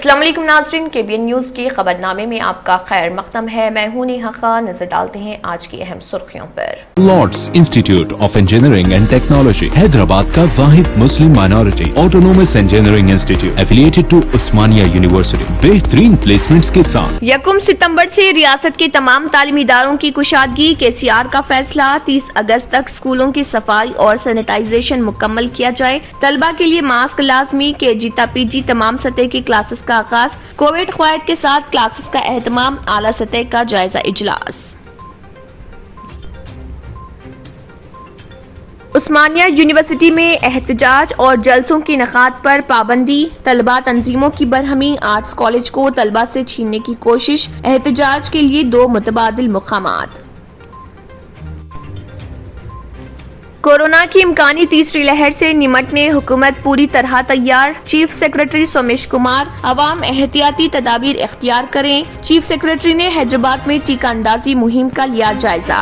السلام علیکم ناظرین، KBN نیوز کے خبرنامے میں آپ کا خیر مقدم ہے۔ میں ہوں نیہا خان۔ نظر ڈالتے ہیں آج کی اہم سرخیوں پر۔ Lords institute of engineering and technology Hyderabad کا واحد مسلم minority autonomous engineering institute affiliated to Osmania university بہترین پلیسمنٹس کے ساتھ 1 ستمبر سے ریاست کے تمام تعلیمی اداروں کی کشادگی۔ KCR کا فیصلہ 30 اگست تک اسکولوں کی صفائی اور سینیٹائزیشن مکمل کیا جائے۔ طلبہ کے لیے ماسک لازمی۔ KG تا PG تمام سطح کی کلاسز کا آغاز۔ کووڈ قواعد کے ساتھ کلاسز کا اہتمام۔ اعلیٰ سطح کا جائزہ اجلاس۔ عثمانیہ یونیورسٹی میں احتجاج اور جلسوں کے انعقاد پر پابندی۔ طلبہ تنظیموں کی برہمی۔ آرٹس کالج کو طلبہ سے چھیننے کی کوشش۔ احتجاج کے لیے 2 متبادل مقامات۔ کورونا کی امکانی تیسری لہر سے نمٹنے حکومت پوری طرح تیار۔ Chief secretary Somesh Kumar. عوام احتیاطی تدابیر اختیار کریں۔ چیف سیکرٹری نے حیدرآباد میں ٹیکہ اندازی مہم کا لیا جائزہ۔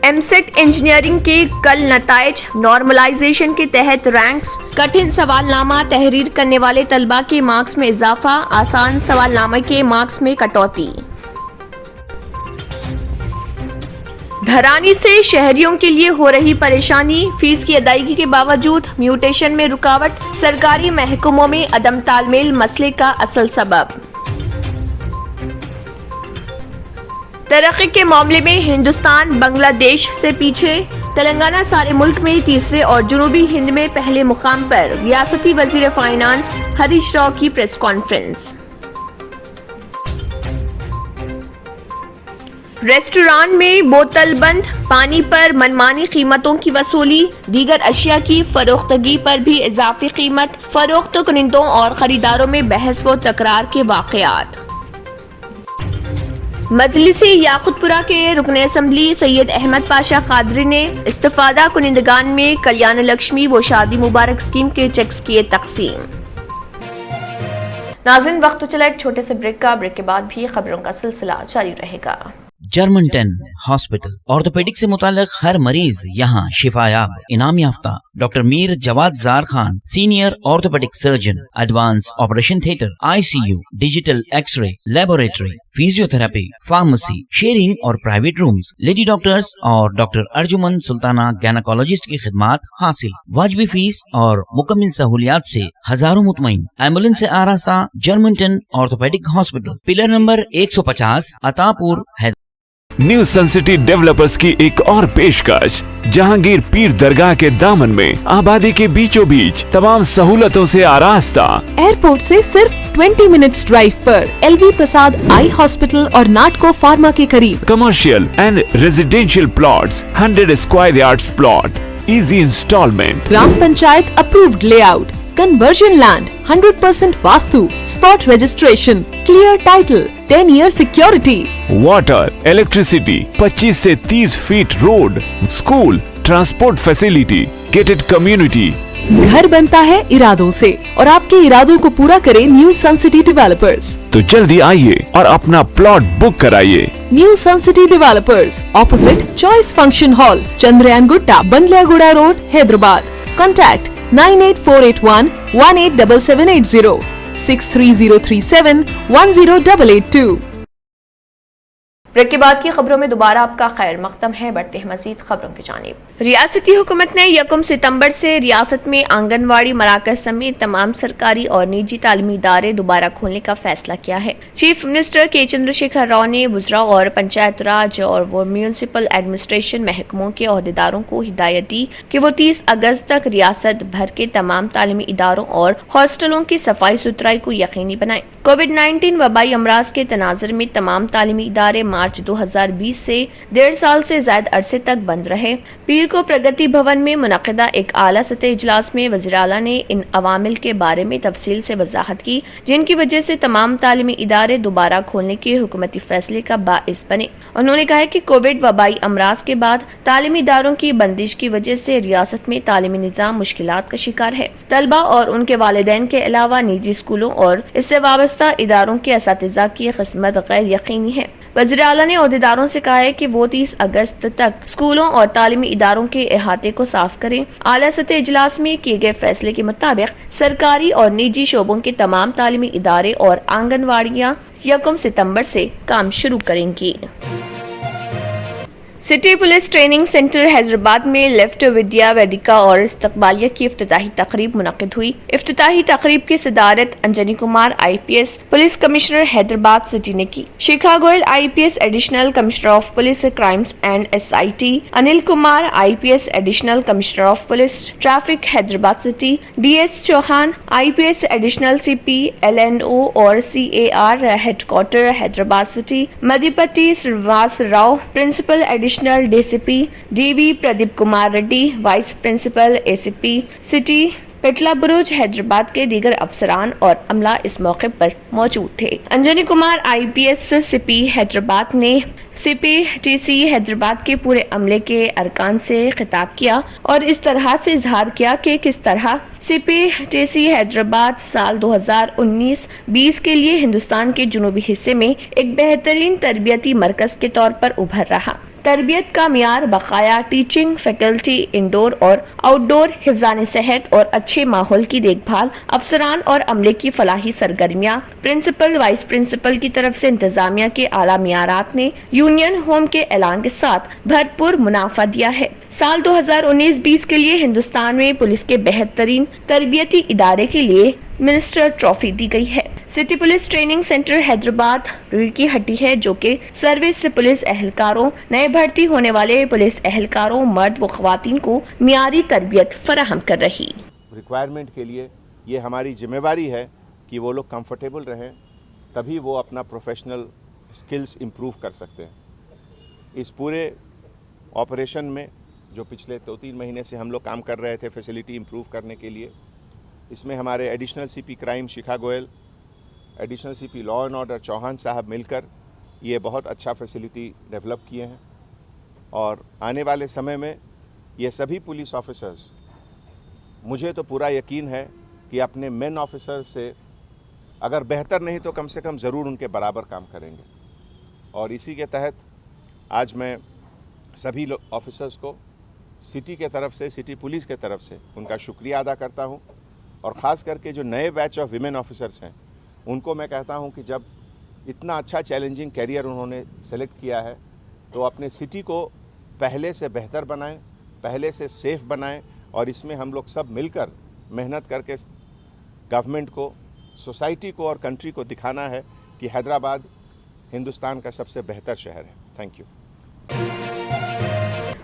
MCET انجینئرنگ کے کل نتائج۔ نارملائزیشن کے تحت رینکس۔ کٹھن سوال نامہ تحریر کرنے والے طلبہ کے مارکس میں اضافہ۔ آسان سوال نامہ کے مارکس میں کٹوتی۔ دھرانی سے شہریوں کے لیے ہو رہی پریشانی۔ فیس کی ادائیگی کے باوجود میوٹیشن میں رکاوٹ۔ سرکاری محکموں میں عدم تال میل مسئلے کا اصل سبب۔ ترقی کے معاملے میں ہندوستان بنگلہ دیش سے پیچھے۔ تلنگانہ سارے ملک میں تیسرے اور جنوبی ہند میں پہلے مقام پر۔ ریاستی وزیر فائنانس ہریش راؤ کی پریس کانفرنس۔ ریسٹوران میں بوتل بند پانی پر منمانی قیمتوں کی وصولی۔ دیگر اشیاء کی فروختگی پر بھی اضافی قیمت۔ فروخت کنندوں اور خریداروں میں بحث و تکرار کے واقعات۔ مجلس یاقوت پورہ کے رکن اسمبلی سید احمد پاشا قادری نے استفادہ کنندگان میں کلیان لکشمی و شادی مبارک اسکیم کے چیکس کیے تقسیم۔ ناظرین، وقت تو چلا ایک چھوٹے سے بریک کا۔ بریک کے بعد بھی خبروں کا سلسلہ جاری رہے گا۔ جرمنٹن ہاسپٹل آرتھوپیڈک سے متعلق ہر مریض یہاں شفا یاب۔ انعام یافتہ ڈاکٹر میر جواد زار Khan, senior orthopaedic surgeon, advance operation theatre, ICU، digital X ray, laboratory, physio therapy, pharmacy, sharing اور پرائیویٹ رومز، لیڈی ڈاکٹرز اور ڈاکٹر ارجمن سلطانہ گینیکولوجسٹ کی خدمات حاصل۔ واجبی فیس اور مکمل سہولیات سے ہزاروں مطمئن۔ ایمبولینس سے آراستہ جرمنٹن آرتھوپیڈک ہاسپٹل، پلر نمبر 150، عطا پور، Hyderabad. New sun city developers کی ایک اور پیشکش۔ جہانگیر پیر درگاہ کے دامن میں آبادی کے بیچوں بیچ تمام سہولتوں سے آراستہ۔ ایئرپورٹ سے صرف 20 منٹس ڈرائیو پر LV پرساد آئی ہاسپٹل اور ناٹکو فارما کے قریب۔ Commercial and residential plots, 100 square yards plot, easy installment. Gram panchayat approved layout, conversion land, 100% vastu, spot registration, clear title, 10 year security. Water, electricity, 25 سے 30 feet road, school, transport facility, gated community. گھر بنتا ہے ارادوں سے، اور آپ کے ارادوں کو پورا کرے نیو سن سٹی ڈیولپرز۔ تو جلدی آئیے اور اپنا پلاٹ بک کرائیے۔ New sun city developers, opposite choice function hall, Chandrayangutta, Bandlaguda road, Hyderabad. Contact 98481 187780 63037 10882۔ Break کے بعد کی خبروں میں دوبارہ آپ کا خیر مقدم ہے۔ بڑھتے ہیں مزید خبروں کی جانب۔ ریاستی حکومت نے 1 ستمبر سے ریاست میں آنگن واڑی مراکز سمیت تمام سرکاری اور نجی تعلیمی ادارے دوبارہ کھولنے کا فیصلہ کیا ہے۔ چیف منسٹر کے چندر شیکھر راؤ نے وزراء اور پنچایت راج اور میونسپل ایڈمنسٹریشن محکموں کے عہدیداروں کو ہدایت دی کہ وہ 30 اگست تک ریاست بھر کے تمام تعلیمی اداروں اور ہاسٹلوں کی صفائی ستھرائی کو یقینی بنائیں۔ کووڈ-19 وبائی امراض کے تناظر میں تمام تعلیمی ادارے مارچ 2020 سے 1.5 سال سے زائد عرصے تک بند رہے۔ پیر کو پرگتی بھون میں منعقدہ ایک اعلیٰ سطح اجلاس میں وزیر اعلیٰ نے ان عوامل کے بارے میں تفصیل سے وضاحت کی جن کی وجہ سے تمام تعلیمی ادارے دوبارہ کھولنے کے حکومتی فیصلے کا باعث بنے۔ انہوں نے کہا کہ کووڈ وبائی امراض کے بعد تعلیمی اداروں کی بندش کی وجہ سے ریاست میں تعلیمی نظام مشکلات کا شکار ہے۔ طلبہ اور ان کے والدین کے علاوہ نجی اسکولوں اور اس سے وابستہ اداروں کے اساتذہ کی قسمت غیر یقینی ہے۔ वज़ीर आला ने अहदेदारों से कहा है कि वो 30 अगस्त तक स्कूलों और तालीमी इदारों के अहाते को साफ करें। आला सतह इजलास में किए गए फैसले के मुताबिक सरकारी और निजी शोबों के तमाम तालीमी इदारे और आंगनवाड़ियाँ 1 सितंबर से काम शुरू करेंगी। City police training centre Hyderabad में लेफ्ट विद्या वेदिका और इस्तकबालिया की इफ्तिताही तकरीब मुनक्किद हुई। इफ्तिताही तकरीब की सदारत Anjani Kumar IPS police commissioner Hyderabad city ने की। Shikha Goyal IPS additional commissioner of police crimes and SIT, Anil Kumar IPS additional commissioner of police traffic Hyderabad city, DS Chauhan IPS additional CP LNO और CAR headquarter Hyderabad city, Madhupati Srinivas Rao principal additional DCP, DV Pradeep Kumar Reddy vice principal ACP city Petla Burj Hyderabad के दीगर अफसरान और अमला इस मौके पर मौजूद थे। अंजनी कुमार IPS CP हैदराबाद ने CPTC हैदराबाद के पूरे अमले के अरकान से खिताब किया और इस तरह से इजहार किया कि किस तरह CPTC हैदराबाद साल 2019-20 के लिए हिंदुस्तान के जुनूबी हिस्से में एक बेहतरीन तरबियती मरकज के तौर पर उभर रहा। तरबियत का मियार बकाया टीचिंग फैकल्टी, इंडोर और आउटडोर, हिफ्ज़ान सेहत और अच्छे माहौल की देखभाल, अफसरान और अमले की फलाही सरगर्मियाँ, प्रिंसिपल वाइस प्रिंसिपल की तरफ से इंतजामिया के आला मियारात ने यूनियन होम के ऐलान के साथ भरपूर मुनाफा दिया है। साल 2019-20 के लिए हिंदुस्तान में पुलिस के बेहतरीन तरबियती इदारे के लिए मिनिस्टर ट्रॉफी दी गई है। City police training centre Hyderabad रीढ़ की हड्डी है जो कि सर्विस पुलिस एहलकारों, नए भर्ती होने वाले पुलिस एहलकारों, मर्द व ख्वातीन को मियारी तरबियत फराहम कर रही। रिक्वायरमेंट के लिए ये हमारी जिम्मेवारी है कि वो लोग कंफर्टेबल रहें, तभी वो अपना प्रोफेशनल स्किल्स इम्प्रूव कर सकते हैं। इस पूरे ऑपरेशन में जो पिछले 2-3 महीने से हम लोग काम कर रहे थे फैसिलिटी इम्प्रूव करने के लिए, इसमें हमारे additional CP crime Shikha Goyal, additional CP law and order Chauhan साहब मिलकर ये बहुत अच्छा फैसिलिटी डेवलप किए हैं और आने वाले समय में ये सभी पुलिस ऑफिसर्स, मुझे तो पूरा यकीन है कि अपने मेन ऑफिसर से अगर बेहतर नहीं तो कम से कम ज़रूर उनके बराबर काम करेंगे। और इसी के तहत आज मैं सभी ऑफिसर्स को सिटी के तरफ से, सिटी पुलिस के तरफ से उनका शुक्रिया अदा करता हूं और ख़ास करके जो नए बैच ऑफ विमेन ऑफिसर्स हैं उनको मैं कहता हूं कि जब इतना अच्छा चैलेंजिंग कैरियर उन्होंने सेलेक्ट किया है तो अपने सिटी को पहले से बेहतर बनाएं, पहले से सेफ बनाएं और इसमें हम लोग सब मिलकर मेहनत करके गवर्नमेंट को, सोसाइटी को और कंट्री को दिखाना है कि हैदराबाद हिंदुस्तान का सबसे बेहतर शहर है। Thank you.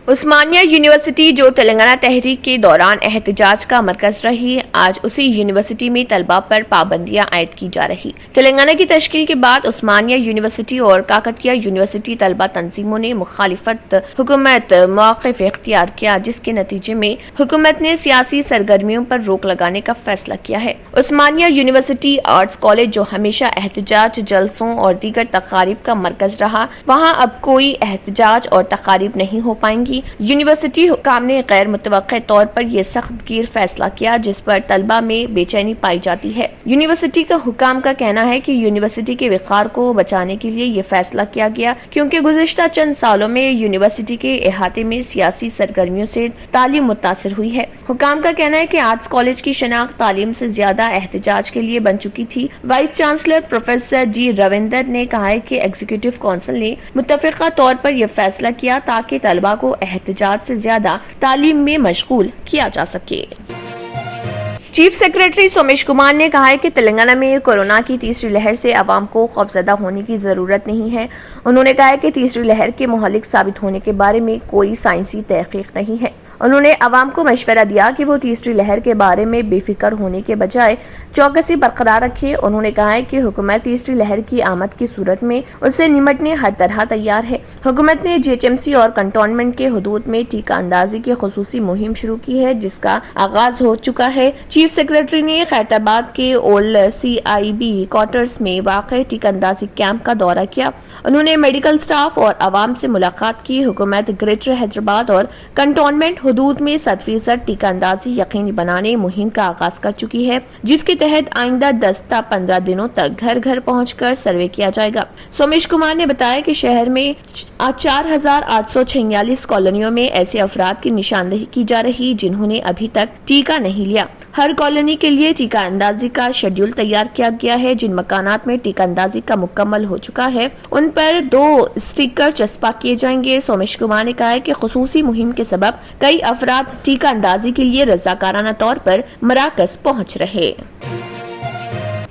उस्मानिया यूनिवर्सिटी जो तेलंगाना तहरीक के दौरान एहतजाज का मरकज रही, आज उसी यूनिवर्सिटी में तलबा पर पाबंदियां आयद की जा रही। तेलंगाना की तश्कील के बाद उस्मानिया यूनिवर्सिटी और काकतिया यूनिवर्सिटी तलबा तंजीमों ने मुखालिफत हुकूमत मौक़िफ़ इख्तियार किया, जिसके नतीजे में हुकूमत ने सियासी सरगर्मियों पर रोक लगाने का फैसला किया है। उस्मानिया यूनिवर्सिटी आर्ट्स कॉलेज जो हमेशा एहतजाज, जलसों और दीगर तकारीब का मरकज रहा, वहाँ अब कोई एहतजाज और तकारीब नहीं हो पाएंगी। यूनिवर्सिटी हुकाम ने गैर मुतवक्के तौर पर यह सख्त गिर फैसला किया, जिस पर तलबा में बेचैनी पाई जाती है। यूनिवर्सिटी का हुकाम का कहना है कि यूनिवर्सिटी के वक़ार को बचाने के लिए ये फैसला किया गया, क्योंकि गुज़िश्ता चंद सालों में यूनिवर्सिटी के अहाते में सियासी सरगर्मियों से तालीम मुतासिर हुई है। हुकाम का कहना है कि आर्ट्स कॉलेज की शनाख्त तालीम से ज्यादा एहतजाज के लिए बन चुकी थी। वाइस चांसलर प्रोफेसर जी रविंदर ने कहा है कि एग्जीक्यूटिव काउंसिल ने मुत्तफ़िक़ा तौर पर यह फैसला किया ताकि तलबा को एहतजाज से ज्यादा तालीम में मशगूल किया जा सके। चीफ सेक्रेटरी सोमेश कुमार ने कहा है कि तेलंगाना में कोरोना की तीसरी लहर से आवाम को खौफजदा होने की जरूरत नहीं है। उन्होंने कहा है कि तीसरी लहर के मुहल्लिक साबित होने के बारे में कोई साइंसी तहकीक नहीं है। उन्होंने आवाम को मशवरा दिया कि वो तीसरी लहर के बारे में बेफिक्र होने के बजाय चौकसी बरकरार रखे। उन्होंने कहा है कि हुकूमत तीसरी लहर की आमद की सूरत में उससे निमटने हर तरह तैयार है। हुकूमत ने GHMC और कंटोनमेंट के हुदूद में टीका अंदाजी की खुसूसी मुहिम शुरू की है, जिसका आगाज हो चुका है। चीफ सेक्रेटरी ने खैरताबाद के ओल्ड CIB क्वार्टर्स में वाक़ टीका अंदाजी कैंप का दौरा किया। उन्होंने मेडिकल स्टाफ और आवाम से मुलाकात की। हुकूमत ग्रेटर हैदराबाद और कंटोनमेंट حدود میں 100% ٹیکہ اندازی یقینی بنانے مہم کا آغاز کر چکی ہے، جس کے تحت آئندہ 10 تا 15 دنوں تک گھر گھر پہنچ کر سروے کیا جائے گا۔ سومیش کمار نے بتایا کہ شہر میں 4846 کالونیوں میں ایسے افراد کی نشاندہی کی جا رہی جنہوں نے ابھی تک ٹیکہ نہیں لیا۔ ہر کالونی کے لیے ٹیکہ اندازی کا شیڈول تیار کیا گیا ہے۔ جن مکانات میں ٹیکہ اندازی کا مکمل ہو چکا ہے ان پر 2 اسٹیکر چسپاں کیے جائیں گے۔ سومیش کمار نے کہا ہے کہ خصوصی مہم کے سبب کئی افراد ٹیکہ اندازی کے لیے رضاکارانہ طور پر مراکز پہنچ رہے۔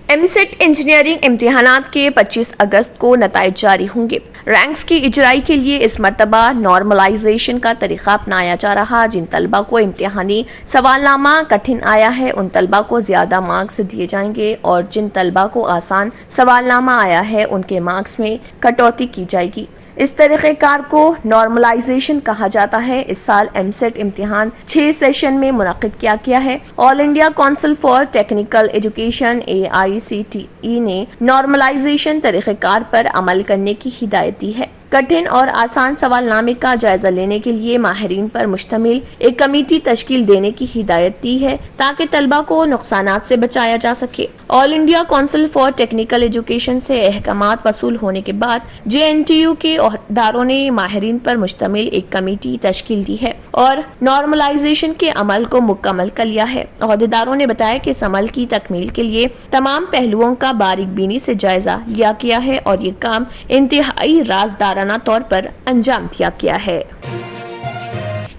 ایم سیٹ انجینئرنگ امتحانات کے 25 اگست کو نتائج جاری ہوں گے۔ رینکس کی اجرائی کے لیے اس مرتبہ نارملائزیشن کا طریقہ اپنایا جا رہا۔ جن طلبہ کو امتحانی سوال نامہ کٹھن آیا ہے ان طلبہ کو زیادہ مارکس دیے جائیں گے اور جن طلبہ کو آسان سوال نامہ آیا ہے ان کے مارکس میں کٹوتی کی جائے گی۔ اس طریقہ کار کو نارملائزیشن کہا جاتا ہے۔ اس سال ایم سیٹ امتحان 6 سیشن میں منعقد کیا گیا ہے۔ All India council for technical education AICTE نے نارملائزیشن طریقہ کار پر عمل کرنے کی ہدایت دی ہے۔ کٹھن اور آسان سوال نامے کا جائزہ لینے کے لیے ماہرین پر مشتمل ایک کمیٹی تشکیل دینے کی ہدایت دی ہے تاکہ طلبہ کو نقصانات سے بچایا جا سکے۔ All India council for technical education سے احکامات وصول ہونے کے بعد JNTU کے عہدیداروں نے ماہرین پر مشتمل ایک کمیٹی تشکیل دی ہے اور نارملائزیشن کے عمل کو مکمل کر لیا ہے۔ عہدیداروں نے بتایا کہ اس عمل کی تکمیل کے لیے تمام پہلوؤں کا باریک بینی سے جائزہ لیا گیا ہے اور یہ کام انتہائی رازدارانہ طور پر انجام دیا گیا ہے۔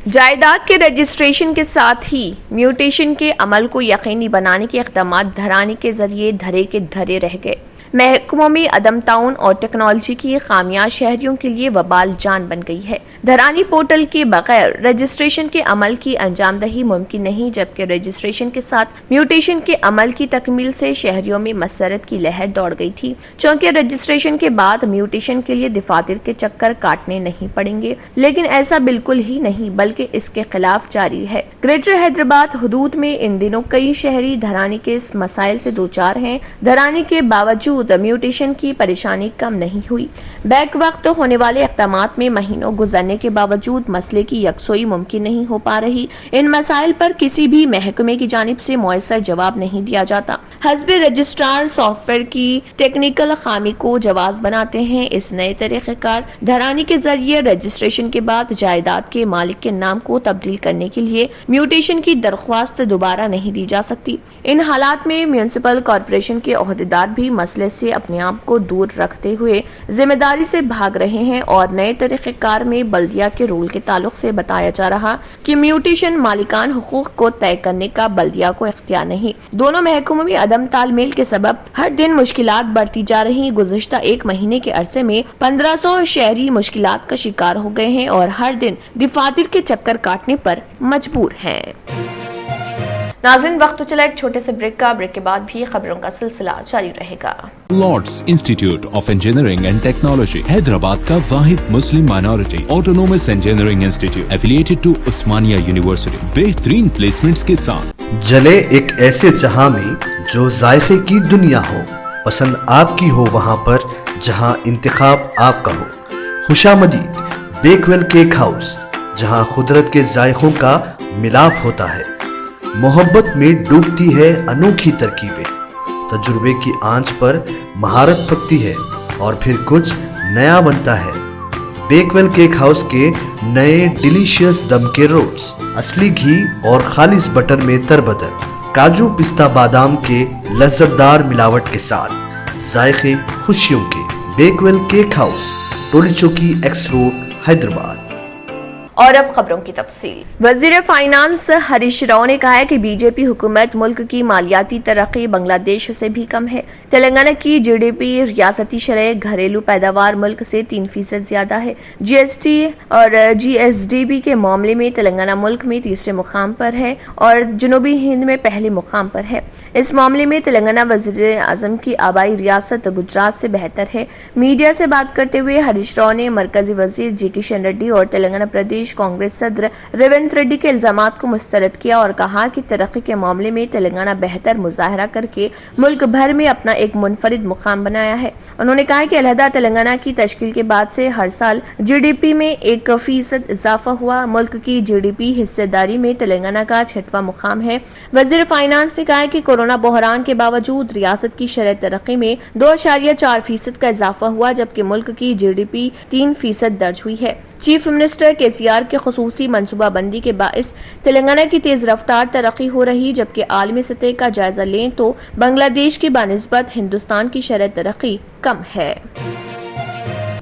جائیداد کے رجسٹریشن کے ساتھ ہی میوٹیشن کے عمل کو یقینی بنانے کے اقدامات دھرانی کے ذریعے دھرے کے دھرے رہ گئے۔ محکموں میں عدم تعاون اور ٹیکنالوجی کی خامیاں شہریوں کے لیے وبال جان بن گئی ہے۔ دھرانی پورٹل کے بغیر رجسٹریشن کے عمل کی انجام دہی ممکن نہیں، جبکہ رجسٹریشن کے ساتھ میوٹیشن کے عمل کی تکمیل سے شہریوں میں مسرت کی لہر دوڑ گئی تھی، چونکہ رجسٹریشن کے بعد میوٹیشن کے لیے دفاتر کے چکر کاٹنے نہیں پڑیں گے، لیکن ایسا بالکل ہی نہیں بلکہ اس کے خلاف جاری ہے۔ گریٹر حیدرآباد حدود میں ان دنوں کئی شہری دھرانی کے مسائل سے دوچار ہیں۔ دھرانی کے باوجود میوٹیشن کی پریشانی کم نہیں ہوئی۔ بیک وقت ہونے والے اقدامات میں مہینوں گزرنے کے باوجود مسئلے کی یکسوئی ممکن نہیں ہو پا رہی۔ ان مسائل پر کسی بھی محکمے کی جانب سے مؤثر جواب نہیں دیا جاتا۔ حزب رجسٹرار سافٹ ویئر کی ٹیکنیکل خامی کو جواز بناتے ہیں۔ اس نئے طریقہ کار دھرانی کے ذریعے رجسٹریشن کے بعد جائیداد کے مالک کے نام کو تبدیل کرنے کے لیے میوٹیشن کی درخواست دوبارہ نہیں دی جا سکتی۔ ان حالات میں میونسپل کارپوریشن کے عہدیدار بھی مسئلے سے اپنے آپ کو دور رکھتے ہوئے ذمہ داری سے بھاگ رہے ہیں اور نئے طریقہ کار میں بلدیہ کے رول کے تعلق سے بتایا جا رہا کہ میوٹیشن مالکان حقوق کو طے کرنے کا بلدیہ کو اختیار نہیں۔ دونوں محکموں میں عدم تال میل کے سبب ہر دن مشکلات بڑھتی جا رہی۔ گزشتہ 1 مہینے کے عرصے میں 1500 شہری مشکلات کا شکار ہو گئے ہیں اور ہر دن دفاتر کے چکر کاٹنے پر مجبور ہیں۔ ناظرین وقت تو چلا ایک چھوٹے سے بریک کا، بریک کے بعد بھی خبروں کا سلسلہ جاری رہے گا۔ Lords institute of engineering and technology Hyderabad کا واحد مسلم minority autonomous engineering institute affiliated to Osmania university بہترین پلیسمنٹس کے ساتھ۔ جلے ایک ایسے جہاں میں جو ذائقے کی دنیا ہو، پسند آپ کی ہو وہاں پر جہاں انتخاب آپ کا ہو۔ خوشامدید بیکویل کیک ہاؤس، جہاں قدرت کے ذائقوں کا ملاپ ہوتا ہے، محبت میں ڈوبتی ہے انوکھی ترکیبیں، تجربے کی آنچ پر مہارت پکتی ہے اور پھر کچھ نیا بنتا ہے۔ بیکویل کیک ہاؤس کے نئے ڈیلیشیس دم کے روٹس، اصلی گھی اور خالص بٹر میں تربدر، کاجو پستہ بادام کے لذت دار ملاوٹ کے ساتھ ذائقے خوشیوں کے۔ بیکویل cake house, Toli Chowki x road, Hyderabad. اور اب خبروں کی تفصیل۔ وزیر فائنانس ہریش راؤ نے کہا ہے کہ BJP حکومت ملک کی مالیاتی ترقی بنگلہ دیش سے بھی کم ہے۔ تلنگانہ کی GDP ریاستی شرح گھریلو پیداوار ملک سے 3% زیادہ ہے۔ GST اور GSDP کے معاملے میں تلنگانہ ملک میں 3رے مقام پر ہے اور جنوبی ہند میں پہلے مقام پر ہے۔ اس معاملے میں تلنگانہ وزیر اعظم کی آبائی ریاست گجرات سے بہتر ہے۔ میڈیا سے بات کرتے ہوئے ہریش راؤ نے مرکزی وزیر جی کشن ریڈی اور تلنگانہ پردیش प्रदेश कांग्रेस सदर रेवंत रेड्डी के इल्जामात को मुस्तरद किया और कहा कि तरक्की के मामले में तेलंगाना बेहतर मुजाहरा करके मुल्क भर में अपना एक मुनफरिद मुकाम बनाया है। उन्होंने कहा कि अलहदा तेलंगाना की तश्कील के बाद से हर साल GDP में 1% इजाफा हुआ। मुल्क की GDP हिस्सेदारी में तेलंगाना का 6वां मुकाम है। वजीर फाइनेंस ने कहा कि कोरोना बहरान के बावजूद रियासत की शरह तरक्की में 2.4% का इजाफा हुआ, जबकि मुल्क की GDP 3% दर्ज हुई है। चीफ मिनिस्टर KCR के खुसूसी मनसूबाबंदी के बाइस तेलंगाना की तेज रफ्तार तरक्की हो रही, जबकि आलमी सतह का जायजा लें तो बांग्लादेश की बानिस्बत हिंदुस्तान की शरह तरक्की कम है।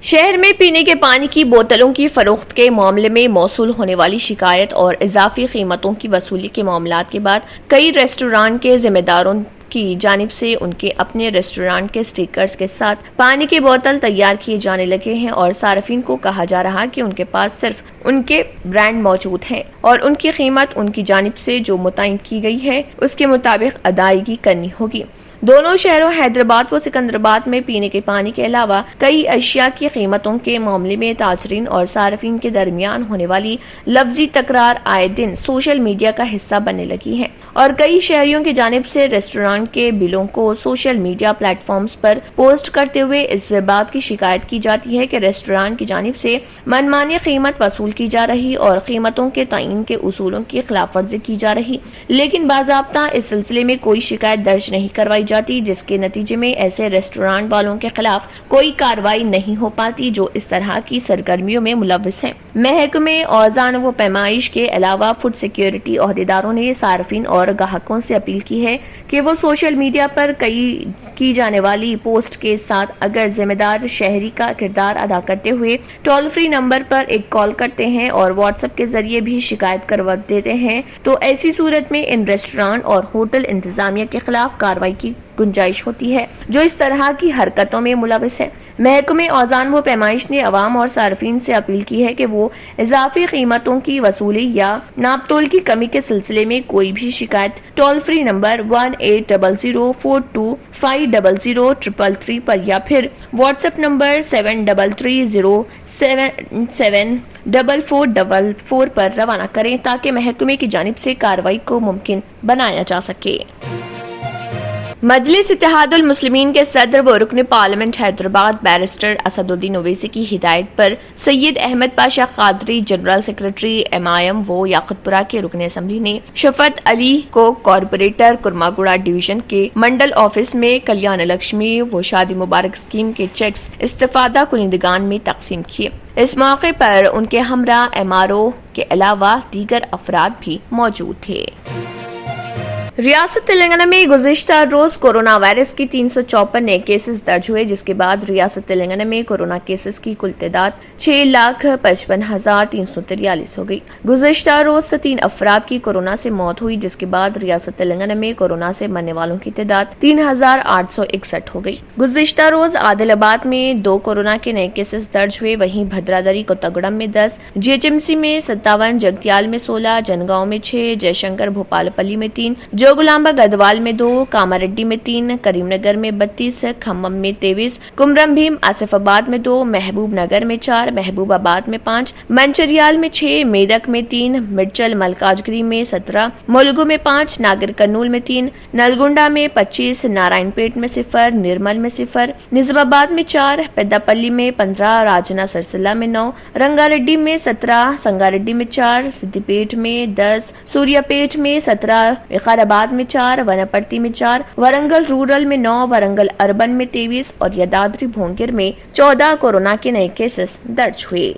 शहर में पीने के पानी की बोतलों की फरोख्त के मामले में मौसूल होने वाली शिकायत और इजाफी कीमतों की वसूली के मामलात के बाद कई रेस्टोरेंट के जिम्मेदारों की जानिब से उनके अपने रेस्टोरेंट के स्टिकर्स के साथ पानी की बोतल तैयार किए जाने लगे हैं और सार्फिन को कहा जा रहा कि उनके पास सिर्फ उनके ब्रांड मौजूद हैं और उनकी कीमत उनकी जानिब से जो मुतय्यन की गई है उसके मुताबिक अदायगी करनी होगी। दोनों शहरों हैदराबाद व सिकंदराबाद में पीने के पानी के अलावा कई अशिया की कीमतों के मामले में ताजरीन और सार्फिन के दरमियान होने वाली लफ्जी तकरार आए दिन सोशल मीडिया का हिस्सा बनने लगी है और कई शहरियों की जानिब से रेस्टोरेंट के बिलों को सोशल मीडिया प्लेटफॉर्म्स पर पोस्ट करते हुए इस बात की शिकायत की जाती है कि रेस्टोरेंट की जानिब से मनमानी कीमत वसूल की जा रही और कीमतों के तयन के उसूलों की खिलाफ वर्जी की जा रही, लेकिन बाज़ाब्ता इस सिलसिले में कोई शिकायत दर्ज नहीं करवाई जाती, जिसके नतीजे में ऐसे रेस्टोरेंट वालों के खिलाफ कोई कार्रवाई नहीं हो पाती जो इस तरह की सरगर्मियों में मुलव्विस हैं। महकमे औज़ान व पैमाइश के अलावा फूड सिक्योरिटी अहदेदारों ने सार्फिन और ग्राहकों से अपील की है कि वो सोशल मीडिया पर की जाने वाली पोस्ट के साथ अगर जिम्मेदार शहरी का किरदार अदा करते हुए टोल फ्री नंबर पर एक कॉल करते हैं और व्हाट्सएप के जरिए भी शिकायत करवा देते हैं तो ऐसी सूरत में इन रेस्टोरेंट और होटल इंतजामिया के खिलाफ कार्रवाई की गुंजाइश होती है जो इस तरह की हरकतों में मुलविस है। महकमे औज़ान व पैमाइश ने अवाम और सार्फिन से अपील की है कि वो इजाफी कीमतों की वसूली या नापतोल की कमी के सिलसिले में कोई भी शिकायत टोल फ्री नंबर 180042500033 पर या फिर व्हाट्सएप नंबर 7330774444 पर रवाना करें ताकि महकमे की जानिब से कार्रवाई को मुमकिन बनाया जा सके। मजलिस इत्तेहादुल मुस्लिमीन के सदर व रुकन पार्लियामेंट हैदराबाद बैरिस्टर असदुद्दीन ओवैसी की हिदायत पर Syed Ahmed Pasha Quadri general secretary MIM वो याकुतपुरा के रुकन असम्बली ने शफत अली को कॉरपोरेटर कुर्मागुड़ा डिवीजन के मंडल ऑफिस में कल्याण लक्ष्मी व शादी मुबारक स्कीम के चेक्स इस्तेफादा कुनिंदगान में तकसीम किए। इस मौके पर उनके हमरा MRO के अलावा दीगर अफराद भी मौजूद थे। रियासत तेलंगाना में गुज़िश्ता रोज कोरोना वायरस की 354 नए केसेस दर्ज हुए, जिसके बाद रियासत तेलंगाना में कोरोना केसेस की कुल तादाद 6,55,343 हो गई। गुज़िश्ता रोज 3 अफराद की कोरोना से मौत हुई, जिसके बाद रियासत तेलंगाना में कोरोना से मरने वालों की तादाद 3,861 हो गई। गुज़िश्ता रोज आदिलाबाद में 2 कोरोना के नए केसेस दर्ज हुए, वहीं भद्रादरी कोत्तागुड़म में 10, GHMC में 57, जगतियाल में 16, जनगांव में 6, जयशंकर भोपालपल्ली में 3, जोगुलांबा गदवाल में 2, कामारेड्डी में 3, करीमनगर में 32, खम्मम में 23, कुमरम भीम आसिफाबाद में 2, महबूब नगर में 4, महबूबाबाद में 5, मंचरियाल में 6, मेदक में 3, मिर्चल मलकाजगिरी में 17, मुलुगु में 5, नागर कर्नूल में 3, नलगुंडा में 25, नारायणपेट में 0, निर्मल में 0, निजामाबाद में 4, पेद्दापल्ली में 15, राजना सरसला में 9, रंगारेड्डी में 17, संगारेड्डी में 4, सिद्दीपेट में 10, सूर्यापेट में 17, विकाराबाद में 4, वनपर्ती में 4, वरंगल रूरल में 9, वरंगल अर्बन में 23 और यदाद्री भोंगिर में 14 कोरोना के नए केसेस दर्ज हुए।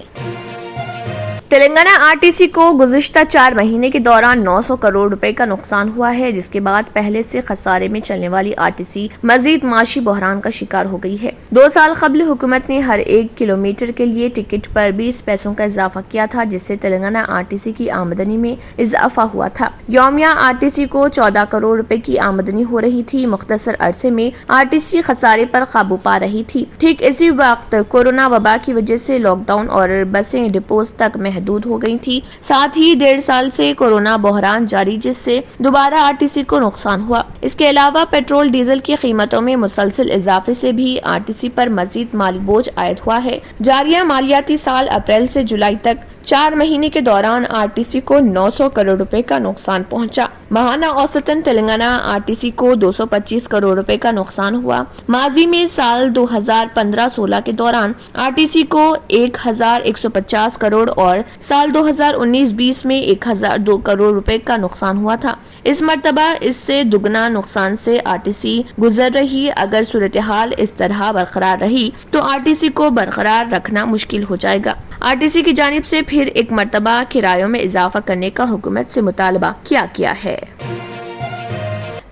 तेलंगाना RTC को गुज़िश्ता 4 महीने के दौरान 900 करोड़ रुपए का नुकसान हुआ है, जिसके बाद पहले से खसारे में चलने वाली RTC मजीद माशी बहरान का शिकार हो गई है। 2 साल कबल हुकूमत ने हर 1 किलोमीटर के लिए टिकट पर 20 पैसों का इजाफा किया था, जिससे तेलंगाना RTC की आमदनी में इजाफा हुआ था। यौमिया RTC को 14 करोड़ रुपए की आमदनी हो रही थी। मुख्तसर अरसे में RTC खसारे पर काबू पा रही थी। ठीक इसी वक्त कोरोना वबा की वजह से लॉकडाउन और बसें डिपोज तक महदूद हो गई थी। साथ ही 1.5 साल से कोरोना बहरान जारी, जिससे दोबारा RTC को नुकसान हुआ। इसके अलावा पेट्रोल डीजल की कीमतों में मुसलसल इजाफे से भी RTC पर मजीद माली बोझ आयद हुआ है। जारिया मालियाती साल अप्रैल से जुलाई तक 4 महीने के दौरान आरटीसी को 900 करोड़ रुपए का नुकसान पहुंचा। माहाना औसतन तेलंगाना आरटीसी को 225 करोड़ रुपए का नुकसान हुआ। माजी में साल 2015-16 के दौरान आरटीसी को 1150 करोड़ और साल 2019-20 में 1002 करोड़ रुपए का नुकसान हुआ था। इस मर्तबा इससे दुगना नुकसान से आरटीसी गुजर रही। अगर सूरत-ए-हाल इस तरह बरकरार रही तो आरटीसी को बरकरार रखना मुश्किल हो जाएगा। आरटीसी की जानिब से फिर एक मर्तबा किरायों में इजाफा करने का हुकूमत से मुतालबा किया गया है।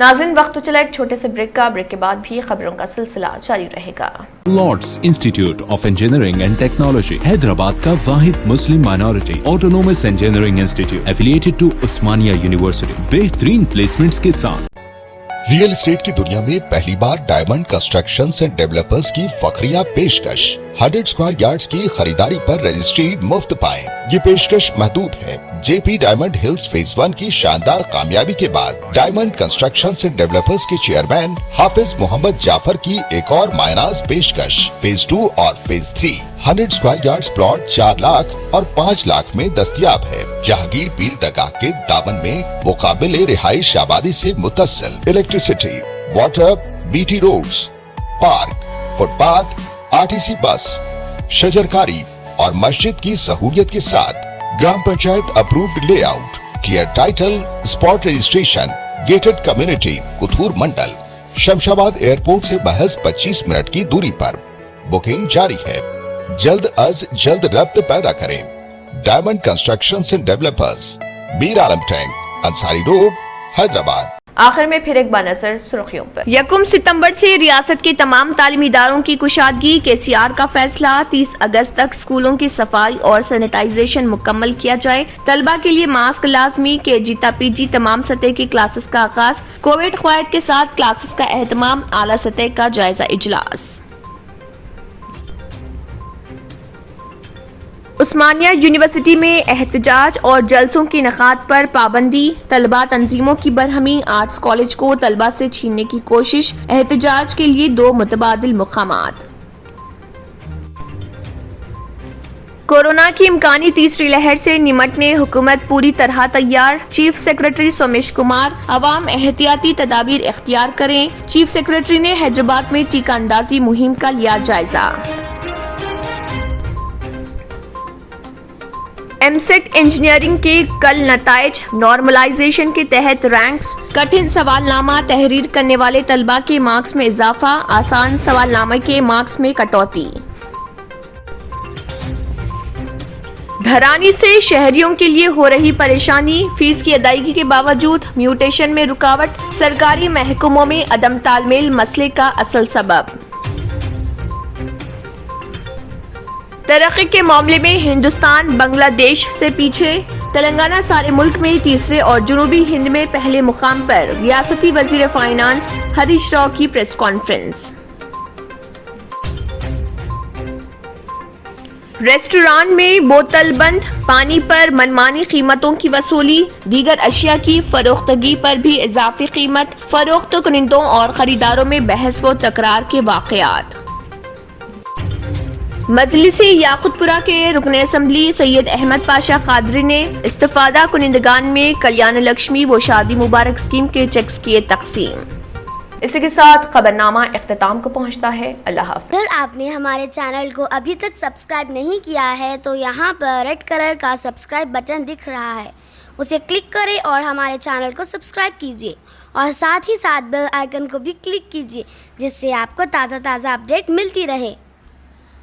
नाज़रीन, वक्त तो चला एक छोटे से ब्रेक का। ब्रेक के बाद भी खबरों का सिलसिला जारी रहेगा। Lords institute of engineering and technology, Hyderabad का वाहिद मुस्लिम minority autonomous engineering institute affiliated to Osmania university, बेहतरीन प्लेसमेंट्स के साथ। रियल एस्टेट की दुनिया में पहली बार डायमंड कंस्ट्रक्शंस एंड डेवलपर्स की फखरिया पेशकश। 100 स्क्वायर यार्ड्स की खरीदारी पर रजिस्ट्री मुफ्त पाएं। ये पेशकश महदूद है। जेपी डायमंड हिल्स फेज 1 की शानदार कामयाबी के बाद डायमंड कंस्ट्रक्शंस एंड डेवलपर्स के चेयरमैन हाफिज मोहम्मद जाफर की एक और मायनाज पेशकश। फेज 2 और phase 3 100 square yards plot 4 lakh और 5 लाख में दस्तयाब है। जहांगीर पीर दरगाह के दामन में मुकाबिले रिहाइश आबादी से मुतस्सिल। Electricity, water, BT roads, park, footpath, RTC bus, शजरकारी और मस्जिद की सहूलियत के साथ gram panchayat approved layout, clear title, spot registration, gated community, Kothur mandal, Shamshabad airport से महज 25 मिनट की दूरी पर। बुकिंग जारी है। जल्द अज जल्द रब्त पैदा करें। Diamond constructions and developers, Mir Alam tank, Ansari road, Hyderabad. आखिर में फिर एक बार सुर्खियों पर। 1 सितंबर से रियासत के तमाम तालीमी इदारों की कुशादगी। केसीआर का फैसला, 30 अगस्त तक स्कूलों की सफाई और सैनिटाइजेशन मुकम्मल किया जाए। तलबा के लिए मास्क लाजमी। केजी ता पीजी तमाम सतह की क्लासेस का आगाज। कोविड कवायद के साथ क्लासेस का एहतमाम। आला सतह का जायजा इजलास। उस्मानिया यूनिवर्सिटी में एहतजाज और जलसों की इनेकाद पर पाबंदी। तलबा तंजीमों की बरहमी। आर्ट्स कॉलेज को तलबा से छीनने की कोशिश। एहतजाज के लिए 2 मुतबादिल मुकामात। कोरोना की इम्कानी तीसरी लहर से निमटने हुकूमत पूरी तरह तैयार। चीफ सेक्रेटरी सोमेश कुमार, अवाम एहतियाती तदाबीर इख्तियार करें। चीफ सेक्रेटरी ने हैदराबाद में टीका अंदाजी मुहिम का लिया जायजा। एमसेट इंजीनियरिंग के कल नताइज। नॉर्मलाइजेशन के तहत रैंक्स। कठिन सवालनामा तहरीर करने वाले तलबा के मार्क्स में इजाफा। आसान सवालनामे के मार्क्स में कटौती। धरानी से शहरियों के लिए हो रही परेशानी। फीस की अदायगी के बावजूद म्यूटेशन में रुकावट। सरकारी महकमों में अदम तालमेल मसले का असल सबब। तरक्की के मामले में हिंदुस्तान बांग्लादेश से पीछे। तेलंगाना सारे मुल्क में तीसरे और जनूबी हिंद में पहले मुकाम पर। रियासती वजीर फाइनेंस हरीश राव की प्रेस कॉन्फ्रेंस। रेस्टोरेंट में बोतल बंद पानी पर मनमानी कीमतों की वसूली। दीगर अशिया की फरोख्तगी पर भी इजाफी कीमत। फरोख्त कुनिंदों और खरीदारों में बहस व तकरार के वाकयात। मजलिसी याकुतपुरा के रुकन असम्बली सैयद अहमद पाशा कादरी ने इस्तिफादा कुनिंदगान में कल्याण लक्ष्मी व शादी मुबारक स्कीम के चेक्स किए तकसीम। इसी के साथ खबरनामा इख्तिताम को पहुंचता है। अल्लाह हाफ़िज़। अगर आपने हमारे चैनल को अभी तक सब्सक्राइब नहीं किया है तो यहाँ पर रेड कलर का सब्सक्राइब बटन दिख रहा है, उसे क्लिक करें और हमारे चैनल को सब्सक्राइब कीजिए और साथ ही साथ बेल आइकन को भी क्लिक कीजिए जिससे आपको ताज़ा अपडेट मिलती रहे।